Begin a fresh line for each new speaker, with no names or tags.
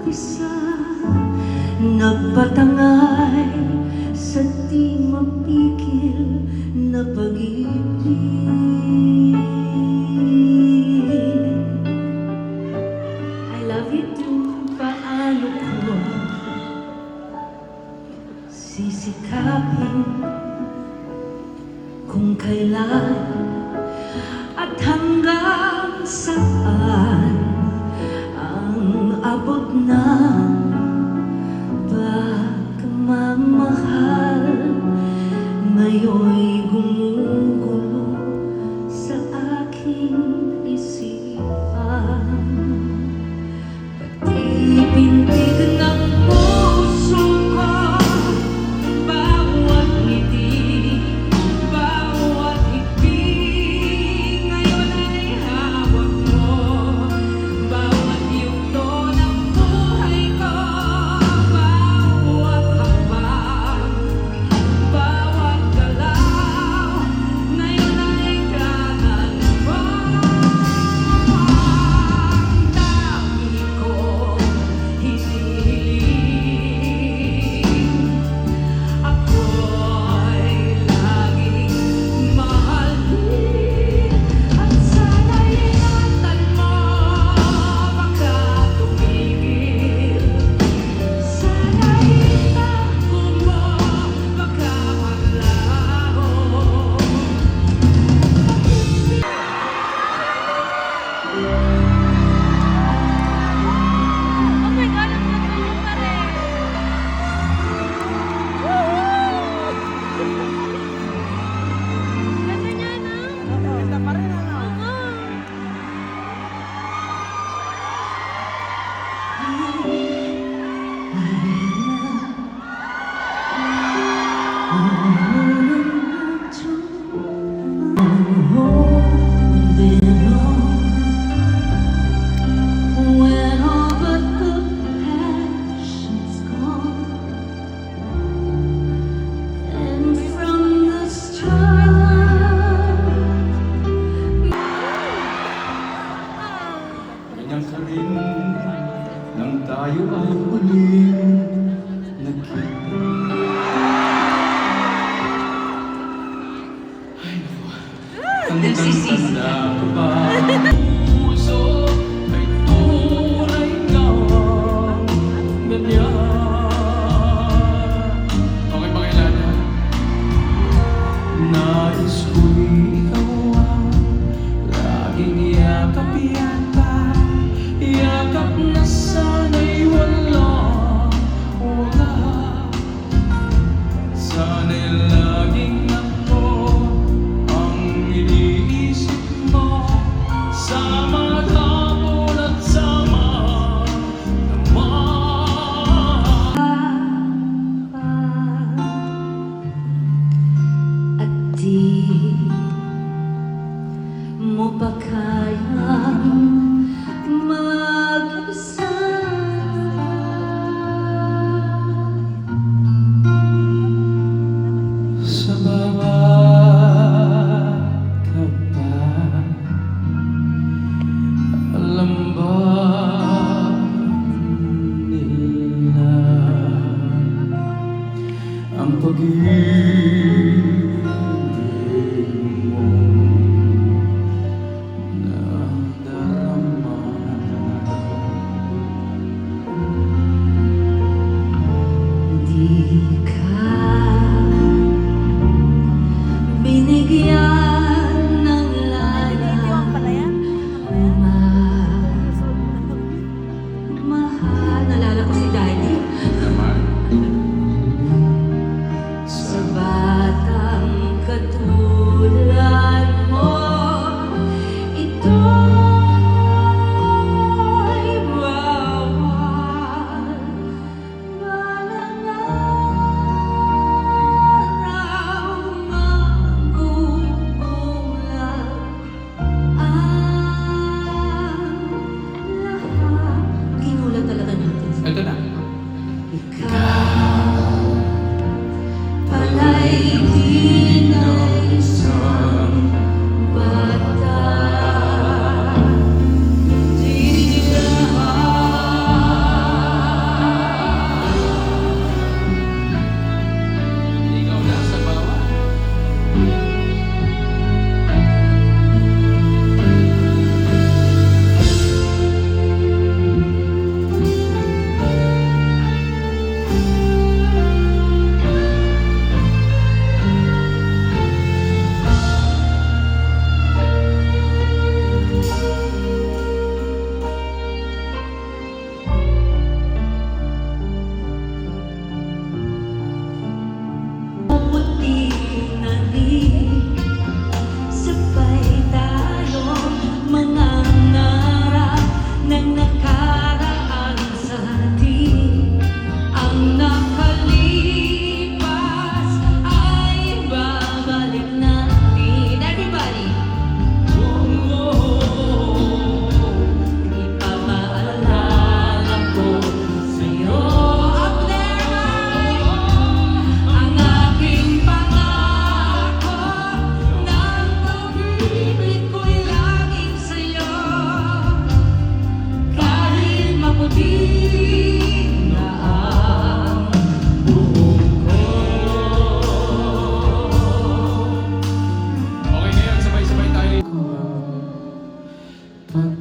mag-isa, nagpatangay sa di mapigil na pag-ibig. I love you too, paano ko sisikapin kung kailan at hanggang saan ang abot ng pagmamahal. Ngayon'y gumugulo sa aking isipan, pati pintig ng puso ko. Bawat ngiti, bawat ibig, ngayon ay hawak mo. Bawat yugto ng buhay ko, bawat hakbang, bawat galaw, ngayon ay kanan mo. Ang dami kong hinihiling, ako'y laging mahalin. At sana'y ingatan mo, baka tumigil. Sana'y itago mo, baka maglaho.
Oh my God, ang ganda mo pa rin. Ganda niya, no?
Ganda pa rin, ano?
Oo.
When all but the passion's gone, and from the start,
Ganyan ka rin nang tayo ay muling nagkita. Ay, naku. Tandang-tanda ko ba? Puso ay tunay na ganyan. Okay ba kailangan? Nais ko'y ikaw ang laging yakap-yata, yakap na sana'y walang wala. Sana'y laging ako ang iniisip mo, sa maghapon at sa magdamag.
at di mo pa kayang mag-isa.
Sa bawat kaba, alam ba nila ang pag-ibig mo nadarama?
Di ka binigyan ng
Iniwan pala yan?
mahal. Nalala ko si Daddy.
Naman.
Sa batang katulad mo, ito'y bawal. Balang araw magugulat ang lahat. Ginulat talaga natin.
Ito na.
Ikaw pala'y di na isang bata.
pa